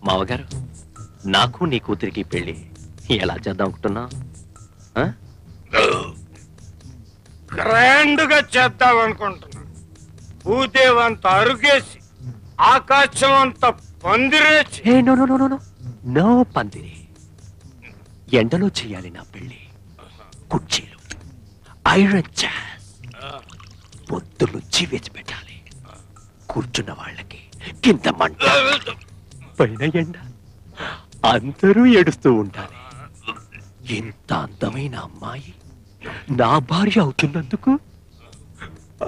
మావగారు, నాకు నీ కూతురికి పెళ్లి ఎలా చేద్దాం అనుకుంటున్నా? గ్రాండ్ గా చేద్దాం అనుకుంటున్నా. భూదేవంత అరుగేసి ఆకాశం అంత పందిరేసి. నో పందిరి, ఎండలో చేయాలి నా పెళ్లి. కుర్చీలు, ఐరన్ చైర్స్, పొద్దులు వేసి పెట్టాలి. కూర్చున్న వాళ్ళకి కింద మంట, పైన ఎండ, అందరూ ఏడుస్తూ ఉండాలి. ఎంత అందమైన అమ్మాయి నా భార్య అవుతున్నందుకు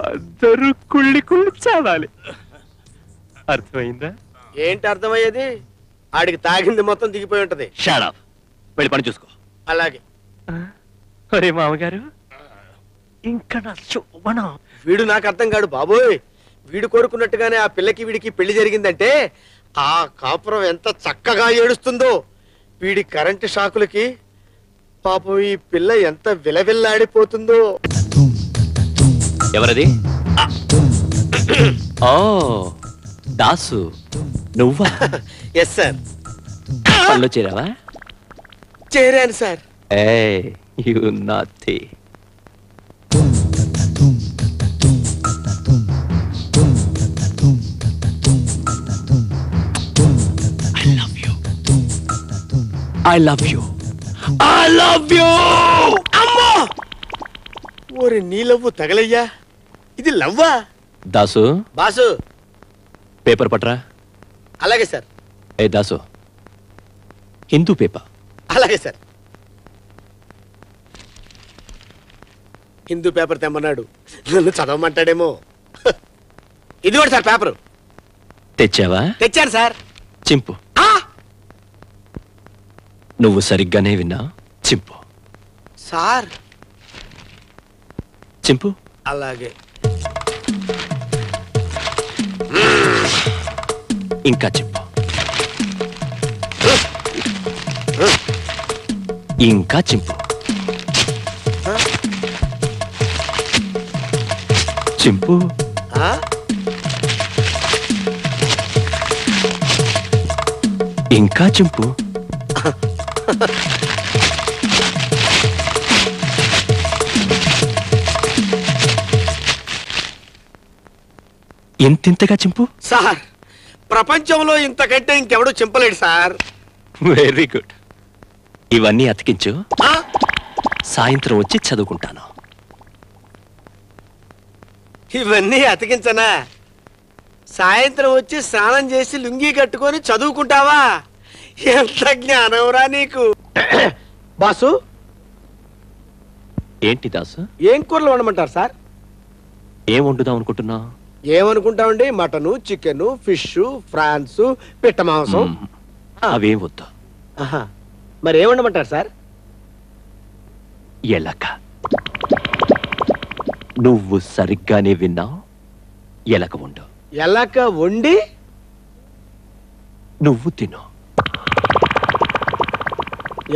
అందరూ కుళ్ళి చావాలి. అర్థమైందా? ఏంటి అర్థమయ్యేది? ఆడికి తాగింది మొత్తం దిగిపోయి ఉంటది. షట్ అప్, వెళ్ళి పని చూసుకో. అలాగే. అరే మామగారు, ఇంకా నా శోభనం. వీడు నాకు అర్థం కాడు బాబోయ్. వీడు కోరుకున్నట్టుగానే ఆ పిల్లకి వీడికి పెళ్లి జరిగిందంటే ఆ కాపురం ఎంత చక్కగా ఏడుస్తుందో. వీడి కరెంటు షాకులకి పాపం ఈ పిల్ల ఎంత విలవిల్లాడిపోతుందో. ఎవరది? ఓ దాసు, నువ్వా? Yes sir. పనిలో చేరావా? చేరాను sir. You naughty. I love you. I love you. అమ్మో! ఓరి నీ లవ్వు తగలయ్యా. ఇది లవ్వా? దాసు, బాసు. పేపర్ పట్రా. అలాగే సార్. దాసు, హిందూ పేపర్. అలాగే సార్. హిందూ పేపర్ తెమ్మన్నాడు, నన్ను చదవమంటాడేమో. ఇది కూడా సార్ పేపరు. తెచ్చావా? తెచ్చాను సార్. చింపు. నువ్వు సరిగ్గానే విన్నా. చింపు సార్. చింపు. అలాగే. ఇంకా చింపు. ఇంకా చింపు. చింపు. ఇంకా చింపు. ఇంతింతగా చింపు. సార్, ప్రపంచంలో ఇంతకంటే ఇంకెవడూ చింపలేడు సార్. Very good. ఇవన్నీ అతికించు, సాయంత్రం వచ్చి చదువుకుంటాను. ఇవన్నీ అతికించనా? సాయంత్రం వచ్చి స్నానం చేసి లుంగీ కట్టుకొని చదువుకుంటావా? ఎంత జ్ఞానంరా నీకు. బాసు. ఏంటి దాసు? ఏం కూరలు వండమంటారు సార్? ఏం వండుదాం అనుకుంటున్నా? ఏమనుకుంటామండి, మటను, చికెన్, ఫిష్, ఫ్రాన్స్, పిట్ట మాంసం. అవేం వద్దు. మరి ఏమండమంటారు సార్? ఎలక. నువ్వు సరిగ్గానే విన్నావు. ఎలక వండు. ఎలక వండి నువ్వు తిను.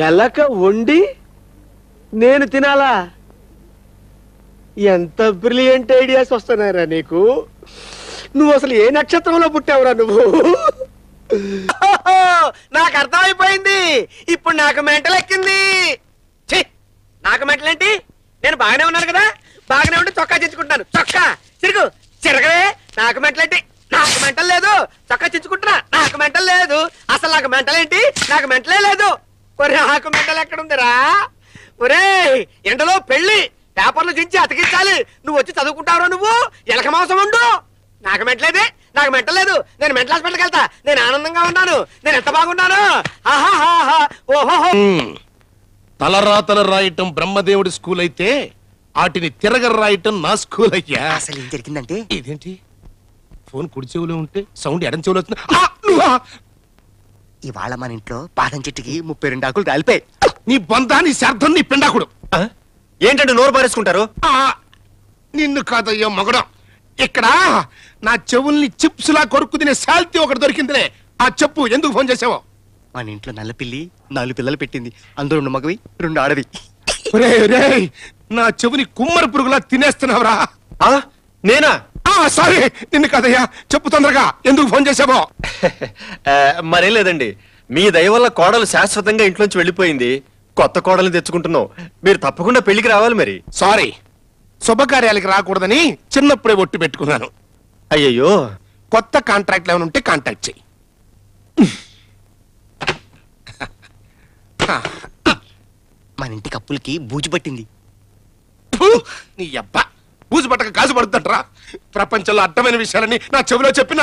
ఎలక వండి నేను తినాలా? ఎంత బ్రిలియంట్ ఐడియాస్ వస్తున్నారా నీకు. నువ్వు అసలు ఏ నక్షత్రంలో పుట్టావురా నువ్వు? నాకు అర్థమైపోయింది. ఇప్పుడు నాకు మెంటల్ ఎక్కింది. నాకు మెంటల్ ఏంటి? నేను బాగానే ఉన్నాను కదా. బాగానే ఉండి చొక్కా చించుకుంటాను. చొక్కా చిరుగు చిరగలే. నాకు మెంటల్ ఏంటి? నాకు మెంటల్ లేదు. చొక్కా చించుకుంటున్నా. నాకు మెంటల్ లేదు. అసలు నాకు మెంటల్ ఏంటి? నాకు మెంటలే లేదు. నాకు మెంటల్ ఎక్కడుందిరా? ఒరే, ఎండలో పెళ్లి పేపర్లు చించి అతికించాలి. నువ్వు వచ్చి చదువుకుంటావురా నువ్వు? ఎలక మాంసం ఉండు. నాకు మెంటలేదే. నాకు మెంటలేదు. నేను మెంటల్ హాస్పిటల్కి వెళ్తా. నేను ఆనందంగా ఉన్నాను. నేను ఎంత బాగున్నాను. ఓహో. తలరాతలు రాయటం బ్రహ్మదేవుడి స్కూల్ అయితే వాటిని తిరగ రాయటం నా స్కూల్ అయ్యా. అసలు ఏం జరిగిందంటే, ఇదేంటి ఫోన్ కుడి చెవులో ఉంటే సౌండ్ ఎడం చెవులో వస్తుంది. ఇవాళ మన ఇంట్లో పాదం చెట్టుకి 32 ఆకులు రాలిపోయి. నీ బంధాన్ని శార్థం నీ పిండాకుడు. ఏంటంటే నోరు పారేసుకుంటారు? నిన్ను కాదయ్యో మగడం. ఇక్కడ నా చెవుల్ని చిప్స్ లా కొరుక్కు తినే శాల్తీ ఒకటి దొరికిందిలే. ఆ చెప్పు, ఎందుకు ఫోన్ చేసావో? మన ఇంట్లో నల్ల పిల్లి 4 పిల్లలు పెట్టింది. అందులో 2 మగవి 2 ఆడవి. నా చెవుని కుమ్మరి పురుగులా తినేస్తున్నావురా. నేనా? సారీ నిన్ను కదయ్యా, చెప్పు తొందరగా, ఎందుకు ఫోన్ చేసావో? మరేం లేదండి, మీ దయ వల్ల కోడలు శాశ్వతంగా ఇంట్లోంచి వెళ్ళిపోయింది. కొత్త కోడలు తెచ్చుకుంటున్నాం. మీరు తప్పకుండా పెళ్లికి రావాలి మరి. సారీ, శుభకార్యాలకి రాకూడదని చిన్నప్పుడే ఒట్టు పెట్టుకున్నాను. అయ్యయ్యో, కొత్త కాంట్రాక్ట్లు ఏమైనా ఉంటే కాంటాక్ట్ చెయ్యి. మన ఇంటి కప్పులకి బూజు పట్టింది. ఫు, నీ అబ్బా బూజు పట్టక కాజు పడుతుంటరా? ప్రపంచంలో అర్థమైన విషయాలని నా చెవిలో చెప్పిన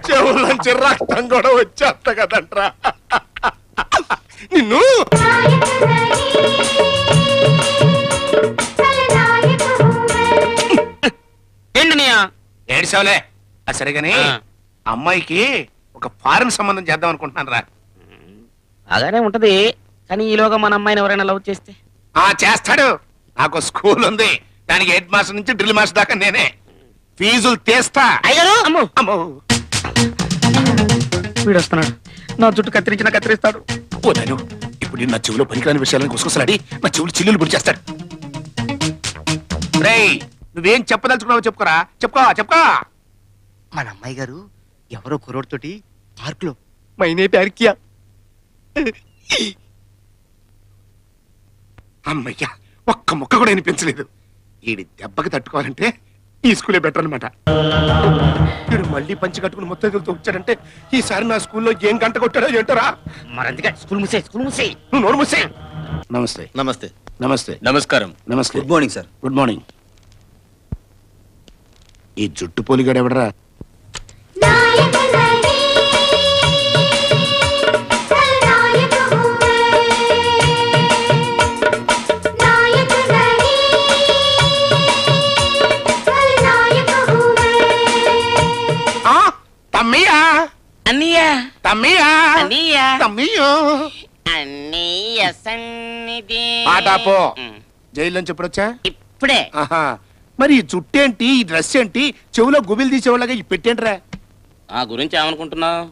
చెవుల్లోంచి రక్తం కూడా వచ్చేస్తా కదంట్రా నిన్ను. ఏంటనియా ఏడిసావులే. సరేగాని అమ్మాయికి ఒక ఫారెన్ సంబంధం చేద్దాం అనుకుంటున్నాను రా. అలానే ఉంటది, కానీ ఈలోగా మన అమ్మాయిని ఎవరైనా లవ్ చేస్తే? చేస్తాడు. నాకు స్కూల్ ఉంది, దానికి హెడ్ మాస్టర్ నుంచి డ్రిల్ మాస్టర్ దాకా నేనే. ఫీజులు తీస్తా. అయ్యారు అమ్మో, అమ్మో వీడు వస్తున్నాడు, నా జుట్టు కత్తిరిస్తాడు. పోతాను. ఇప్పుడు నా చెవులో పనికిరాని విషయాలను గుసగుసలాడి నా చెవులు చిల్లులు గురి చేస్తాడు. రేయ్, నువ్వేం చెప్పదలుచుకున్నావో చెప్పుకోరా. చెప్పుకో. మన అమ్మాయి గారు ఎవరో కుర్రోడ్తోటి పార్క్ లో మైనే ప్యారికియా. అమ్మయ్యా, ఒక్క ముక్క కూడా వినిపించలేదు. ఈడి దెబ్బకి తట్టుకోవాలంటే ఈ స్కూలే బెటర్ అనమాట. వీడు మళ్ళీ పంచి కట్టుకుని మొత్తం వచ్చాడంటే ఈసారి నా స్కూల్లో ఏం గంట కొట్టాడో ఏంటరా. మరందుకే స్కూల్ మూసే. నువ్వు నోరు మూసే. నమస్తే. నమస్తే. నమస్తే. నమస్కారం. నమస్తే. Good morning sir. Good morning. ఈ జుట్టు పోలిగాడు ఎవడరా? తమ్మియా అన్నయ్యా తమ్మియా అన్నయ్యా తమ్మియో. అన్నయ్య సన్నిధి. ఆటాపో. జైల్లోంచి ఎప్పుడొచ్చా? ఇప్పుడే. ఆహా. మరి ఈ జుట్టేంటి, ఈ డ్రెస్ ఏంటి, చెవులో గుబిలు తీసేవాళ్ళగా ఈ పెట్టేంట్రా? నా గురించి ఏమనుకుంటున్నావు?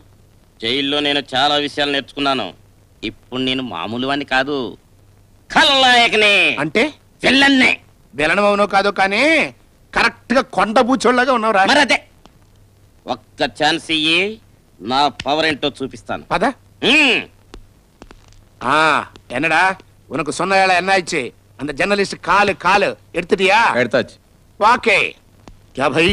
జైల్లో నేను చాలా విషయాలు నేర్చుకున్నాను. ఇప్పుడు నేను మామూలు వాణ్ణి కాదు, ఖల్నాయకుని. అంటే విల్లన్నే. విలనమవునో కాదో కానీ కరెక్ట్ గా కొండ బూచోళ్ళగా ఉన్నావురా. మరి అదే, ఒక్క ఛాన్స్ ఇయ్యి, నా పవర్ ఏంటో చూపిస్తాను. పద. என்னடா உனக்கு சொன்ன வேலை என்ன ஆயிடுச்சு? அந்த जर्नलिस्ट काल எடுத்துட்டியா? ఎడతాச்சு. वाके क्या भाई,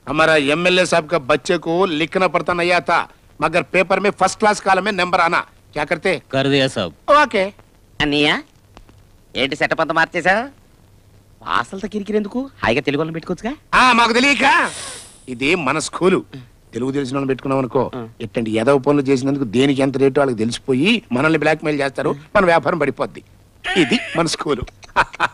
हमारा एमएलए साहब का बच्चे को लिखना पड़ता नहीं आता, मगर पेपर में फर्स्ट क्लास कॉलम में नंबर आना, क्या करते? कर दिया साहब. वाके అన్నయ్య ఏంటి సెటప్ అంతా మార్చేసా? వాసలతో కిరికిరెందుకు, హాయిగా తెలుగు వాళ్ళని పెట్టుకోవచ్చుగా. మాకు తెలియక. ఇది మన స్కూలు, తెలుగు తెలిసిన వాళ్ళని పెట్టుకున్నాం అనుకో, ఎట్టండి ఎదవ పనులు చేసినందుకు దేనికి ఎంత రేటు వాళ్ళకి తెలిసిపోయి మనల్ని బ్లాక్ మెయిల్ చేస్తారు, మన వ్యాపారం పడిపోద్ది. ఇది మన స్కూలు.